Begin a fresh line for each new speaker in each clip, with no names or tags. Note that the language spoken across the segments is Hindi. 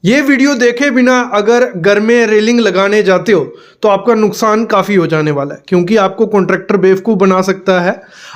ये वीडियो देखे बिना अगर घर में रेलिंग लगाने जाते हो तो आपका नुकसान काफ़ी हो जाने वाला है, क्योंकि आपको कॉन्ट्रैक्टर बेवकूफ़ बना सकता है।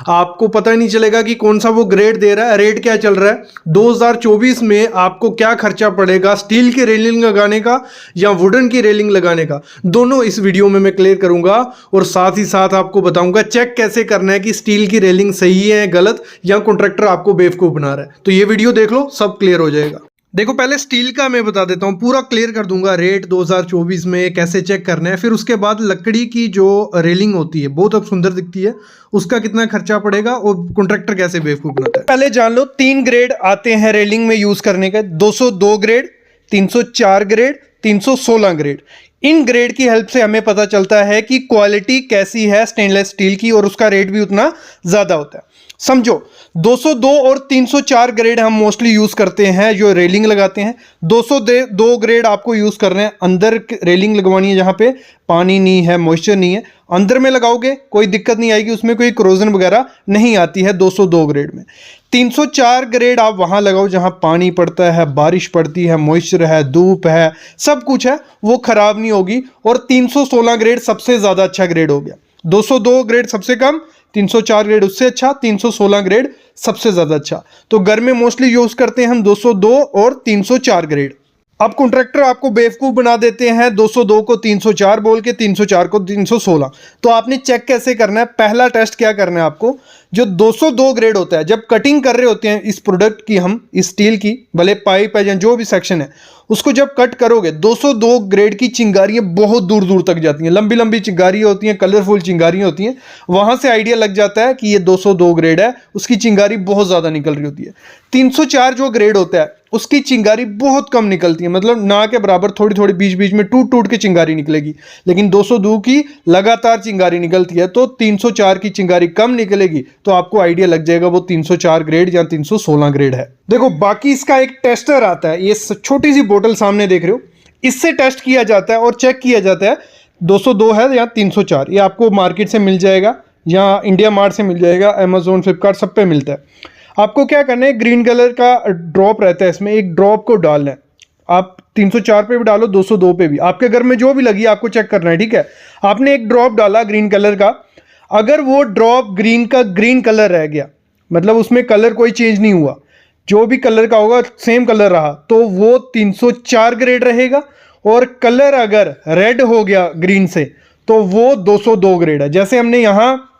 आपको पता ही नहीं चलेगा कि कौन सा वो ग्रेड दे रहा है, रेट क्या चल रहा है। 2024 में आपको क्या खर्चा पड़ेगा स्टील की रेलिंग लगाने का या वुडन की रेलिंग लगाने का, दोनों इस वीडियो में मैं क्लियर करूंगा। और साथ ही साथ आपको बताऊंगा चेक कैसे करना है कि स्टील की रेलिंग सही है गलत, या कॉन्ट्रैक्टर आपको बेवकूफ़ बना रहा है। तो ये वीडियो देख लो, सब क्लियर हो जाएगा। देखो, पहले स्टील का मैं बता देता हूँ, पूरा क्लियर कर दूंगा रेट 2024 में कैसे चेक करना है। फिर उसके बाद लकड़ी की जो रेलिंग होती है बहुत अब सुंदर दिखती है, उसका कितना खर्चा पड़ेगा और कॉन्ट्रैक्टर कैसे बेवकूफ़ बनाता है। पहले जान लो 3 ग्रेड आते हैं रेलिंग में यूज़ करने के, 202 grade, 304 grade, 316 grade. In grade की हेल्प से हमें पता चलता है कि क्वालिटी कैसी है स्टेनलेस स्टील की, और उसका रेट भी उतना ज़्यादा होता है। समझो, 202 और 304 ग्रेड हम मोस्टली यूज़ करते हैं जो रेलिंग लगाते हैं। 202 ग्रेड आपको यूज़ करना है, अंदर रेलिंग लगवानी है जहाँ पे पानी नहीं है, मॉइस्चर नहीं है। अंदर में लगाओगे कोई दिक्कत नहीं आएगी, उसमें कोई क्रोजन वगैरह नहीं आती है 202 ग्रेड में। 304 ग्रेड आप वहाँ लगाओ जहाँ पानी पड़ता है, बारिश पड़ती है, मॉइस्चर है, धूप है, सब कुछ है, वो ख़राब नहीं होगी। और 316 ग्रेड सबसे ज़्यादा अच्छा ग्रेड हो गया। 202 ग्रेड सबसे कम, 304 ग्रेड उससे अच्छा, 316 ग्रेड सबसे ज़्यादा अच्छा। तो घर में मोस्टली यूज़ करते हैं हम 202 और 304 ग्रेड। अब कॉन्ट्रैक्टर आपको बेवकूफ़ बना देते हैं 202 को 304 बोल के, 304 को 316। तो आपने चेक कैसे करना है? पहला टेस्ट क्या करना है आपको, जो 202 ग्रेड होता है, जब कटिंग कर रहे होते हैं इस प्रोडक्ट की, हम इस स्टील की, भले पाइप है या जो भी सेक्शन है, उसको जब कट करोगे 202 ग्रेड की चिंगारियाँ बहुत दूर दूर तक जाती हैं, लंबी लंबी चिंगारियाँ होती हैं, कलरफुल चिंगारियाँ होती हैं। वहाँ से आइडिया लग जाता है कि ये 202 ग्रेड है, उसकी चिंगारी बहुत ज़्यादा निकल रही होती है। 304 जो ग्रेड होता है उसकी चिंगारी बहुत कम निकलती है, मतलब ना के बराबर, थोड़ी थोड़ी बीच बीच में टूट टूट के चिंगारी निकलेगी। लेकिन 202 की लगातार चिंगारी निकलती है, तो 304 की चिंगारी कम निकलेगी। तो आपको आइडिया लग जाएगा वो 304 ग्रेड या 316 ग्रेड है। देखो, बाकी इसका एक टेस्टर आता है, ये छोटी सी बोतल सामने देख रहे हो, इससे टेस्ट किया जाता है और चेक किया जाता है 202 है या 304। ये आपको मार्केट से मिल जाएगा या इंडिया मार्ट से मिल जाएगा, अमेजोन, फ्लिपकार्ट, सब पे मिलता है। आपको क्या करना है, ग्रीन कलर का ड्रॉप रहता है इसमें, एक ड्रॉप को डालना है। आप 304 पे भी डालो, 202 पे भी, आपके घर में जो भी लगी आपको चेक करना है, ठीक है। आपने एक ड्रॉप डाला ग्रीन कलर का, अगर वो ड्रॉप ग्रीन का ग्रीन कलर रह गया, मतलब उसमें कलर कोई चेंज नहीं हुआ, जो भी कलर का होगा सेम कलर रहा, तो वो 304 ग्रेड रहेगा। और कलर अगर रेड हो गया ग्रीन से, तो वो 202 ग्रेड है। जैसे हमने यहाँ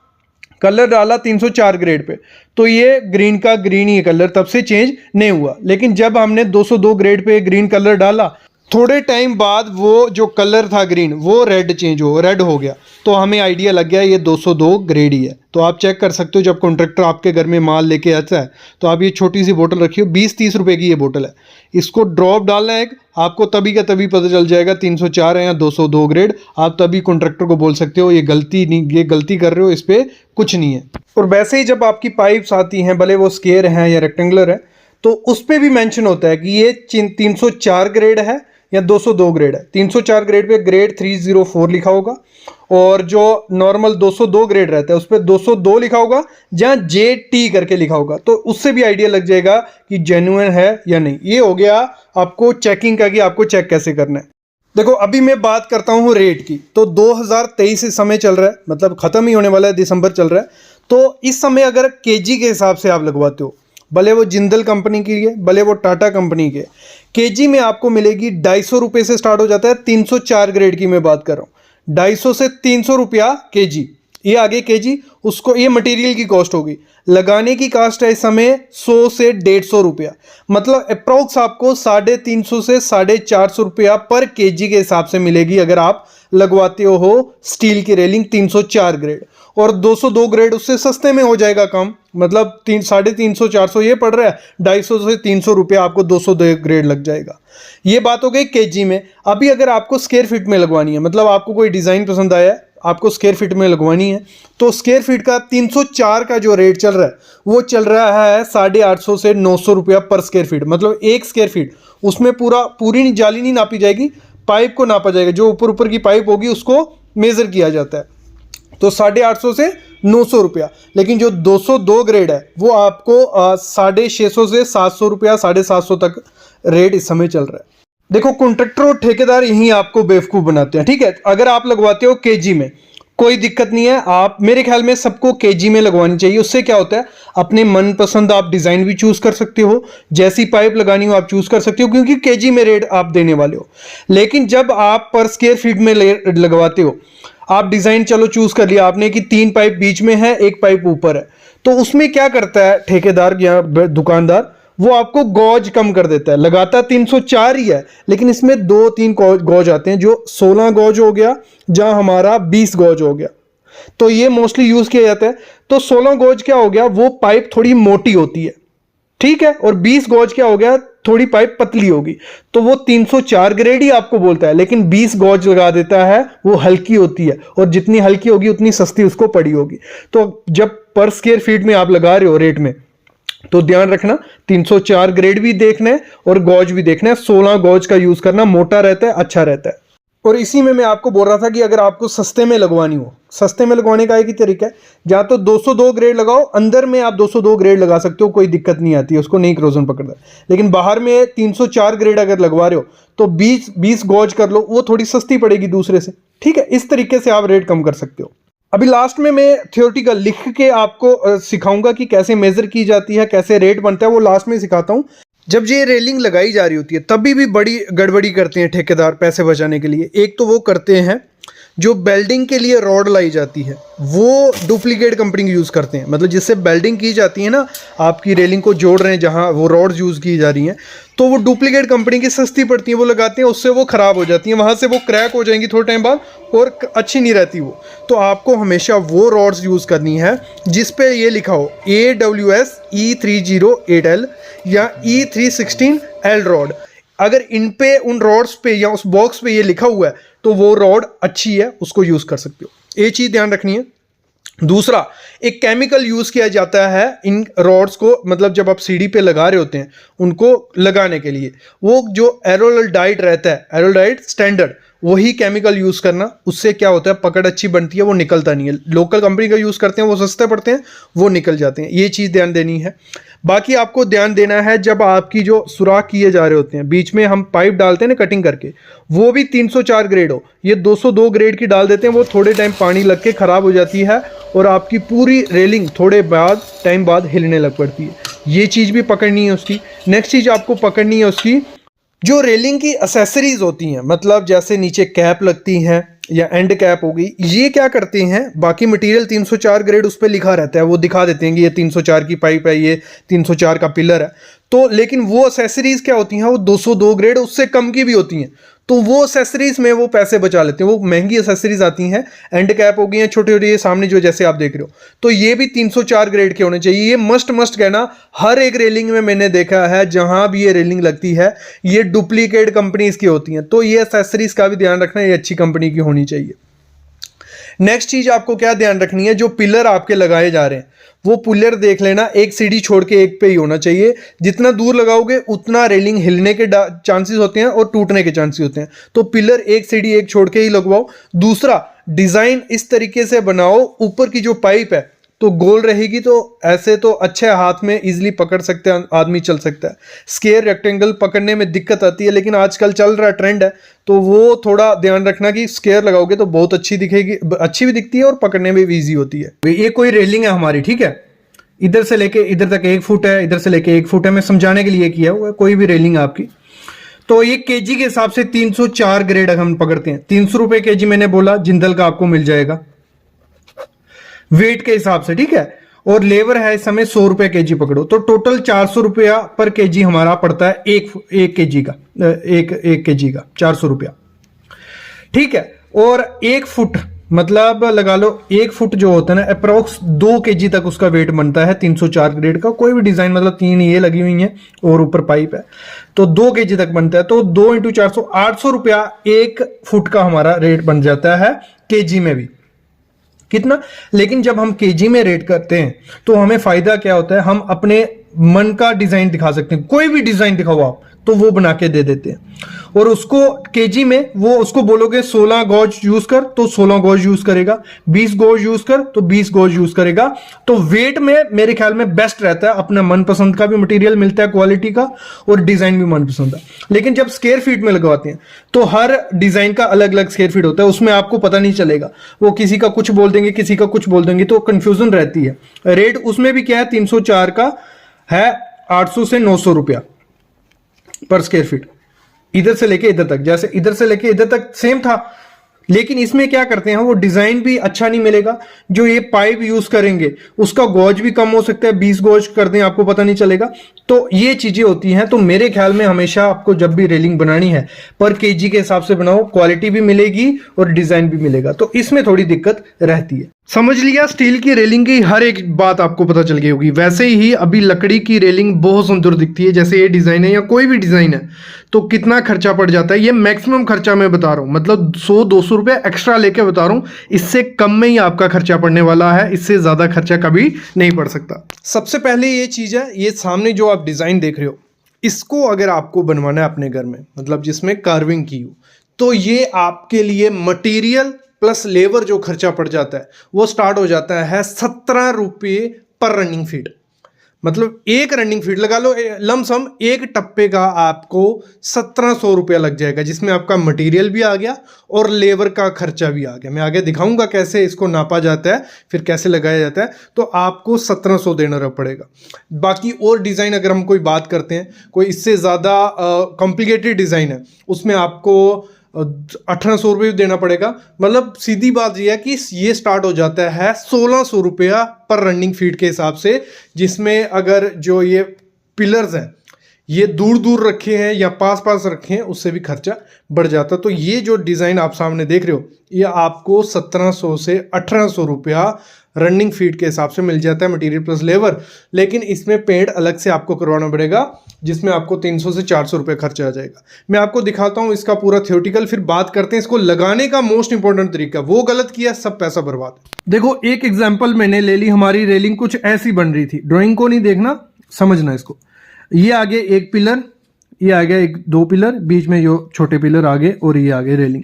कलर डाला 304 ग्रेड पे, तो ये ग्रीन का ग्रीन ही कलर तब से चेंज नहीं हुआ। लेकिन जब हमने 202 ग्रेड पे ग्रीन कलर डाला, थोड़े टाइम बाद वो जो कलर था ग्रीन, वो रेड हो गया, तो हमें आइडिया लग गया ये 202 ग्रेड ही है। तो आप चेक कर सकते हो, जब कॉन्ट्रैक्टर आपके घर में माल लेके आता है तो आप ये छोटी सी बोतल रखिए, 20-30 रुपए की ये बोतल है, इसको ड्रॉप डालना है, आपको तभी का तभी पता चल जाएगा 304 है या 202 ग्रेड। आप तभी कॉन्ट्रैक्टर को बोल सकते हो ये गलती नहीं, ये गलती कर रहे हो, इस पर कुछ नहीं है। और वैसे ही जब आपकी पाइप्स आती हैं, भले वो स्क्वायर हैं या रेक्टेंगुलर है, तो उस पर भी मेंशन होता है कि ये 304 ग्रेड है या 202 ग्रेड है। 304 ग्रेड पे ग्रेड 304 लिखा होगा, और जो नॉर्मल 202 ग्रेड रहता है उस पर 202 लिखा होगा, जहाँ JT करके लिखा होगा, तो उससे भी आइडिया लग जाएगा कि जेन्युइन है या नहीं। ये हो गया आपको चेकिंग का, कि आपको चेक कैसे करना है। देखो, अभी मैं बात करता हूँ रेट की। तो 2023 से समय चल रहा है, मतलब ख़त्म ही होने वाला है, दिसंबर चल रहा है। तो इस समय अगर केजी के हिसाब से आप लगवाते हो, भले वो जिंदल कंपनी की है, भले वो टाटा कंपनी के, केजी में आपको मिलेगी 250 रुपये से स्टार्ट हो जाता है। 304 ग्रेड की मैं बात कर रहा हूँ, 250 से 300 रुपया केजी। ये आगे केजी, उसको ये मटेरियल की कॉस्ट होगी। लगाने की कॉस्ट है इस समय 100 से 150 रुपया, मतलब अप्रोक्स आपको 350 से 450 रुपया पर केजी के हिसाब से मिलेगी अगर आप लगवाते हो स्टील की रेलिंग 304 ग्रेड। और 202 ग्रेड उससे सस्ते में हो जाएगा कम, मतलब 350, 400 ये पड़ रहा है, 250 से 300 रुपया आपको 202 ग्रेड लग जाएगा। ये बात हो गई केजी में। अभी अगर आपको स्क्वायर फीट में लगवानी है, मतलब आपको कोई डिज़ाइन पसंद आया है, आपको स्क्वायर फीट में लगवानी है, तो स्क्वायर फीट का 304 का जो रेट चल रहा है वो चल रहा है 850 से 900 रुपया पर स्क्वायर फीट। मतलब एक स्क्वायर फीट, उसमें पूरी जाली नहीं नापी जाएगी, पाइप को नापा जाएगा, जो ऊपर की पाइप होगी उसको मेज़र किया जाता है, तो 850 से 900 रुपया। लेकिन जो 202 ग्रेड है वो आपको 650 से 700 रुपया, 750 तक रेट इस समय चल रहा है। देखो कॉन्ट्रैक्टर और ठेकेदार यही आपको बेवकूफ बनाते हैं, ठीक है। अगर आप लगवाते हो केजी में कोई दिक्कत नहीं है, आप मेरे ख्याल में सबको केजी में लगवानी चाहिए। उससे क्या होता है, अपने मनपसंद आप डिजाइन भी चूज कर सकते हो, जैसी पाइप लगानी हो आप चूज कर सकते हो, क्योंकि केजी में रेट आप देने वाले हो। लेकिन जब आप पर स्क्वायर फीट में लगवाते हो, आप डिजाइन चलो चूज कर लिया आपने कि 3 पाइप बीच में है, 1 पाइप ऊपर है, तो उसमें क्या करता है ठेकेदार या दुकानदार, वो आपको गॉज कम कर देता है। लगाता 304 ही है, लेकिन इसमें 2-3 गॉज आते हैं, जो 16 गॉज हो गया, जहां हमारा 20 गॉज हो गया, तो ये मोस्टली यूज किया जाता है। तो 16 गॉज क्या हो गया, वो पाइप थोड़ी मोटी होती है, ठीक है, और 20 गॉज क्या हो गया, थोड़ी पाइप पतली होगी, तो वो 304 ग्रेड ही आपको बोलता है, लेकिन 20 गॉज लगा देता है, वो हल्की होती है, और जितनी हल्की होगी उतनी सस्ती उसको पड़ी होगी। तो जब पर स्क्वायर फीट में आप लगा रहे हो रेट में, तो ध्यान रखना 304 ग्रेड भी देखना है और गॉज भी देखना है। 16 गॉज का यूज करना, मोटा रहता है, अच्छा रहता है। और इसी में मैं आपको बोल रहा था कि अगर आपको सस्ते में लगवानी हो, सस्ते में लगवाने का एक ही तरीका है, या तो 202 ग्रेड लगाओ, अंदर में आप 202 ग्रेड लगा सकते हो, कोई दिक्कत नहीं आती है, उसको नहीं क्रोजन पकड़ता। लेकिन बाहर में 304 ग्रेड अगर लगवा रहे हो तो 20 गॉज कर लो, वो थोड़ी सस्ती पड़ेगी दूसरे से, ठीक है। इस तरीके से आप रेट कम कर सकते हो। अभी लास्ट में मैं थियोरेटिकल लिख के आपको सिखाऊंगा कि कैसे मेजर की जाती है, कैसे रेट बनता है, वो लास्ट में सिखाता हूं। जब ये रेलिंग लगाई जा रही होती है तभी भी बड़ी गड़बड़ी करते हैं ठेकेदार पैसे बचाने के लिए। एक तो वो करते हैं, जो बेल्डिंग के लिए रॉड लाई जाती है वो डुप्लीकेट कंपनी की यूज़ करते हैं, मतलब जिससे बेल्डिंग की जाती है ना, आपकी रेलिंग को जोड़ रहे हैं जहाँ वो रॉड्स यूज़ की जा रही हैं, तो वो डुप्लीकेट कंपनी की सस्ती पड़ती है, वो लगाते हैं, उससे वो ख़राब हो जाती हैं, वहाँ से वो क्रैक हो जाएंगी थोड़े टाइम बाद और अच्छी नहीं रहती वो। तो आपको हमेशा वो रॉड्स यूज़ करनी है जिस पे ये लिखा हो AWS E308L या E316L रॉड। अगर इन पे, उन रॉड्स पे या उस बॉक्स पे ये लिखा हुआ है तो वो रॉड अच्छी है, उसको यूज कर सकते हो। ये चीज ध्यान रखनी है। दूसरा, एक केमिकल यूज किया जाता है इन रॉड्स को, मतलब जब आप सीढ़ी पे लगा रहे होते हैं उनको लगाने के लिए, वो जो एरोल्डाइड रहता है, एरोल्डाइड स्टैंडर्ड, वही केमिकल यूज करना। उससे क्या होता है, पकड़ अच्छी बनती है, वो निकलता नहीं है। लोकल कंपनी का यूज करते हैं, वो सस्ते पड़ते हैं, वो निकल जाते हैं। ये चीज ध्यान देनी है। बाकी आपको ध्यान देना है, जब आपकी जो सुराख किए जा रहे होते हैं, बीच में हम पाइप डालते हैं ना कटिंग करके, वो भी 304 ग्रेड हो। ये 202 ग्रेड की डाल देते हैं, वो थोड़े टाइम पानी लग के खराब हो जाती है और आपकी पूरी रेलिंग थोड़े टाइम बाद हिलने लग पड़ती है। ये चीज़ भी पकड़नी है उसकी। नेक्स्ट चीज़ आपको पकड़नी है उसकी, जो रेलिंग की एसेसरीज होती हैं, मतलब जैसे नीचे कैप लगती हैं या एंड कैप होगी, ये क्या करते हैं, बाकी मटेरियल 304 ग्रेड उस पर लिखा रहता है, वो दिखा देते हैं कि ये 304 की पाइप है, ये 304 का पिलर है, तो लेकिन वो एसेसरीज क्या होती हैं, वो 202 ग्रेड उससे कम की भी होती हैं। तो वो एसेसरीज में वो पैसे बचा लेते हैं, वो महंगी एसेसरीज आती हैं, एंड कैप हो गई हैं छोटे छोटे, ये सामने जो जैसे आप देख रहे हो, तो ये भी 304 ग्रेड के होने चाहिए। ये मस्ट कहना, हर एक रेलिंग में मैंने देखा है जहां भी ये रेलिंग लगती है ये डुप्लीकेट कंपनीज की होती हैं, तो ये एसेसरीज का भी ध्यान रखना, ये अच्छी कंपनी की होनी चाहिए। नेक्स्ट चीज आपको क्या ध्यान रखनी है, जो पिलर आपके लगाए जा रहे हैं वो पिलर देख लेना, एक सीढ़ी छोड़ के एक पे ही होना चाहिए। जितना दूर लगाओगे उतना रेलिंग हिलने के चांसेस होते हैं और टूटने के चांसेस होते हैं, तो पिलर एक सीढ़ी एक छोड़ के ही लगवाओ। दूसरा, डिजाइन इस तरीके से बनाओ, ऊपर की जो पाइप है तो गोल रहेगी, तो ऐसे तो अच्छे हाथ में इजीली पकड़ सकते हैं, आदमी चल सकता है। स्क्वायर रेक्टेंगल पकड़ने में दिक्कत आती है, लेकिन आजकल चल रहा ट्रेंड है, तो वो थोड़ा ध्यान रखना कि स्क्वायर लगाओगे तो बहुत अच्छी दिखेगी, अच्छी भी दिखती है और पकड़ने में भी ईजी होती है। ये कोई रेलिंग है हमारी, ठीक है, इधर से लेके इधर तक 1 फुट है, इधर से लेके 1 फुट है, मैं समझाने के लिए किया हुआ है। कोई भी रेलिंग आपकी, तो ये केजी के हिसाब से 304 ग्रेड हम पकड़ते हैं। 300 रुपए केजी मैंने बोला, जिंदल का आपको मिल जाएगा वेट के हिसाब से, ठीक है। और लेबर है इस समय 100 रुपए केजी पकड़ो, तो टोटल 400 रुपया पर केजी हमारा पड़ता है, एक केजी का, एक केजी का 400 रुपया, ठीक है। और 1 फुट मतलब लगा लो 1 फुट जो होता है ना, अप्रोक्स 2 केजी तक उसका वेट बनता है 304 ग्रेड का। कोई भी डिजाइन, मतलब 3 ये लगी हुई है और ऊपर पाइप है, तो 2 केजी तक बनता है। तो 2 × 400 800 रुपया 1 फुट का हमारा रेट बन जाता है केजी में भी। कितना? लेकिन जब हम केजी में रेट करते हैं तो हमें फायदा क्या होता है, हम अपने मन का डिजाइन दिखा सकते हैं। कोई भी डिजाइन दिखाओ आप, तो वो बना के दे देते हैं। और उसको केजी में वो उसको बोलोगे 16 गॉज यूज कर तो 16 गॉज यूज करेगा, 20 गॉज यूज कर तो 20 गॉज यूज करेगा। तो वेट में मेरे ख्याल में बेस्ट रहता है, अपना मनपसंद का भी मटेरियल मिलता है, क्वालिटी का, और डिजाइन भी मनपसंद है। लेकिन जब स्क्वायर फीट में लगवाते हैं तो हर डिजाइन का अलग अलग स्क्वायर फीट होता है, उसमें आपको पता नहीं चलेगा, वो किसी का कुछ बोल देंगे, किसी का कुछ बोल देंगे, तो कंफ्यूजन रहती है। रेट उसमें भी क्या है, 304 का है 800 से 900 रुपया पर स्क्वायर फीट, इधर से लेके इधर तक। जैसे इधर से लेके इधर तक सेम था, लेकिन इसमें क्या करते हैं, वो डिजाइन भी अच्छा नहीं मिलेगा। जो ये पाइप यूज करेंगे उसका गॉज भी कम हो सकता है, 20 गॉज कर दें आपको पता नहीं चलेगा। तो ये चीजें होती हैं। तो मेरे ख्याल में हमेशा आपको जब भी रेलिंग बनानी है पर केजी के हिसाब से बनाओ, क्वालिटी भी मिलेगी और डिजाइन भी मिलेगा। तो इसमें थोड़ी दिक्कत रहती है। समझ लिया, स्टील की रेलिंग की हर एक बात आपको पता चल गई होगी। वैसे ही अभी लकड़ी की रेलिंग बहुत सुंदर दिखती है, जैसे ये डिजाइन है या कोई भी डिजाइन है, तो कितना खर्चा पड़ जाता है। ये मैक्सिमम खर्चा मैं बता रहा हूँ, मतलब 100-200 रुपये एक्स्ट्रा लेके बता रहा हूँ। इससे कम में ही आपका खर्चा पड़ने वाला है, इससे ज्यादा खर्चा कभी नहीं पड़ सकता। सबसे पहले ये चीज है, ये सामने जो आप डिजाइन देख रहे हो, इसको अगर आपको बनवाना है अपने घर में, मतलब जिसमें कार्विंग की हो, तो ये आपके लिए मटेरियल प्लस लेबर जो खर्चा पड़ जाता है वो स्टार्ट हो जाता है 17 रुपये पर रनिंग फीट। मतलब एक रनिंग फीट लगा लो, लमसम एक टप्पे का आपको 1700 रुपया लग जाएगा, जिसमें आपका मटेरियल भी आ गया और लेबर का खर्चा भी आ गया। मैं आगे दिखाऊंगा कैसे इसको नापा जाता है, फिर कैसे लगाया जाता है। तो आपको 1700 देना पड़ेगा। बाकी और डिज़ाइन अगर हम कोई बात करते हैं, कोई इससे ज़्यादा कॉम्प्लिकेटेड डिज़ाइन है, उसमें आपको 1800 रुपये देना पड़ेगा। मतलब सीधी बात यह है कि ये स्टार्ट हो जाता है 1600 रुपया पर रनिंग फीट के हिसाब से, जिसमें अगर जो ये पिलर्स हैं ये दूर दूर रखे हैं या पास पास रखे हैं उससे भी खर्चा बढ़ जाता है। तो ये जो डिज़ाइन आप सामने देख रहे हो, ये आपको 1700 से 1800 रुपया रनिंग फीट के हिसाब से मिल जाता है, मटेरियल प्लस लेबर। लेकिन इसमें पेंट अलग से आपको करवाना पड़ेगा, जिसमें आपको 300 से 400 रुपये खर्चा आ जाएगा। मैं आपको दिखाता हूँ इसका पूरा थ्योरेटिकल, फिर बात करते हैं इसको लगाने का मोस्ट इंपॉर्टेंट तरीका। वो गलत किया, सब पैसा बर्बाद। देखो एक एग्जाम्पल मैंने ले ली, हमारी रेलिंग कुछ ऐसी बन रही थी, ड्राइंग को नहीं देखना, समझना इसको। ये आगे एक पिलर, ये आगे एक 2 पिलर, बीच में जो छोटे पिलर आगे, और ये आगे रेलिंग।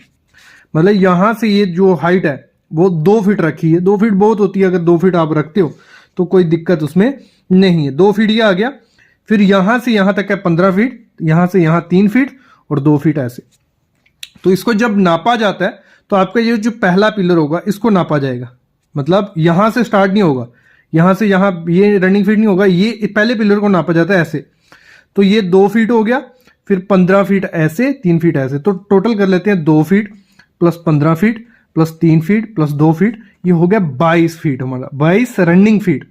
मतलब यहां से ये जो हाइट है वो 2 फीट रखी है। 2 फीट बहुत होती है, अगर 2 फीट आप रखते हो तो कोई दिक्कत उसमें नहीं है। 2 फीट ये आ गया, फिर यहां से यहां तक है 15 फीट, यहां से यहां 3 फीट और 2 फीट ऐसे। तो इसको जब नापा जाता है तो आपका ये जो पहला पिलर होगा इसको नापा जाएगा। मतलब यहां से स्टार्ट नहीं होगा, यहां से यहां ये रनिंग फीट नहीं होगा, ये पहले पिलर को नापा जाता है ऐसे। तो ये 2 फीट हो गया, फिर 15 फीट ऐसे, 3 फीट ऐसे। तो टोटल कर लेते हैं 2 feet plus 15 feet plus 3 feet plus 2 feet, ये हो गया 22 फीट हमारा, 22 रनिंग फीट।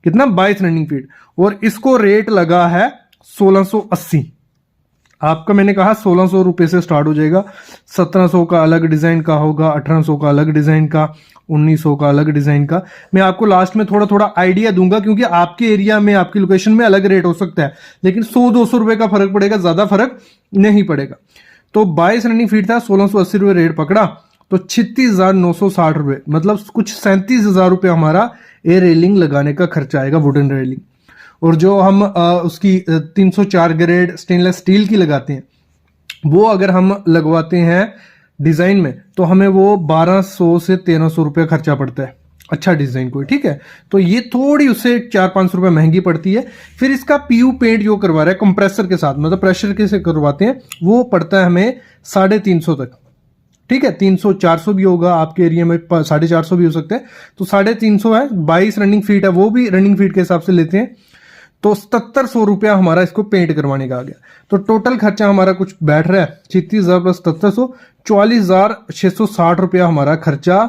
कितना? 22 रनिंग फीट। और इसको रेट लगा है 1680। आपका मैंने कहा 1600 रुपये से स्टार्ट हो जाएगा। 1700 का अलग डिजाइन का होगा, 1800 का अलग डिजाइन का, 1900 का अलग डिजाइन का। मैं आपको लास्ट में थोड़ा थोड़ा आइडिया दूंगा, क्योंकि आपके एरिया में, आपकी लोकेशन में अलग रेट हो सकता है, लेकिन 100-200 रुपए का फर्क पड़ेगा, ज्यादा फर्क नहीं पड़ेगा। तो 22 रनिंग फीट था, 1680 रुपये रेट पकड़ा, तो 36,960 रुपये, मतलब कुछ 37,000 रुपये हमारा ये रेलिंग लगाने का खर्चा आएगा, वुडन रेलिंग। और जो हम उसकी 304 ग्रेड स्टेनलेस स्टील की लगाते हैं, वो अगर हम लगवाते हैं डिजाइन में तो हमें वो 1200 से 1300 रुपये खर्चा पड़ता है, अच्छा डिजाइन कोई, ठीक है। तो ये थोड़ी उससे 400-500 रुपये महंगी पड़ती है। फिर इसका पीयू पेंट जो करवा रहा है कंप्रेसर के साथ, मतलब प्रेशर के से करवाते हैं, वो पड़ता है हमें 350 तक, ठीक है। 300-400 भी होगा, आपके एरिया में 450 भी हो सकता है। तो 350 है, 22 रनिंग फीट है, वो भी रनिंग फीट के हिसाब से लेते हैं। तो 7700 रुपया हमारा इसको पेंट करवाने का आ गया। तो टोटल खर्चा हमारा कुछ बैठ रहा है 36,000 प्लस 7700, 44,660 रुपया हमारा खर्चा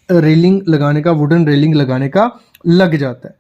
रेलिंग लगाने का, वुडन रेलिंग लगाने का लग जाता है।